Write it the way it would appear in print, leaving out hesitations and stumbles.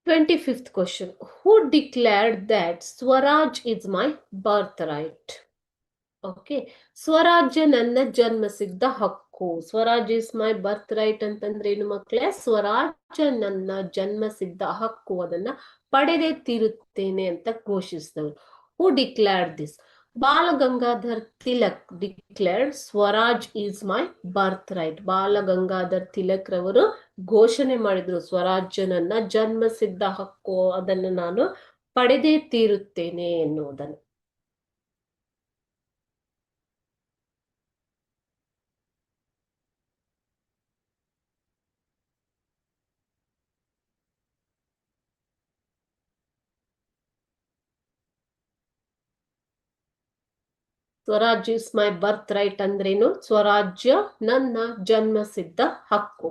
25th question. Who declared that Swaraj is my birthright? Okay, ಸ್ವರಾಜ್ಯ ನನ್ನ ಜನ್ಮಸಿದ್ಧ ಹಕ್ಕು. Swaraj is my birth right ಅಂತಂದ್ರೆ ಏನು ಮಕ್ಕಳೇ? ಸ್ವರಾಜ್ಯ ನನ್ನ ಜನ್ಮಸಿದ್ಧ ಹಕ್ಕು, ಅದನ್ನ ಪಡೆದೇ ತೀರುತ್ತೇನೆ ಅಂತ ಘೋಷಿಸಿದವರು. ಹೂ declared this? Bal Gangadhar Tilak declared swaraj is my birth right. Bal Gangadhar Tilak ರವರು ಘೋಷಣೆ ಮಾಡಿದ್ರು, ಸ್ವರಾಜ್ಯ ನನ್ನ ಜನ್ಮಸಿದ್ಧ ಹಕ್ಕು, ಅದನ್ನು ನಾನು ಪಡೆದೇ ತೀರುತ್ತೇನೆ ಎನ್ನುವುದನ್ನು. Swaraj is my birth right ಅಂದ್ರೇನು? ಸ್ವರಾಜ್ಯ ನನ್ನ ಜನ್ಮಸಿದ್ಧ ಹಕ್ಕು.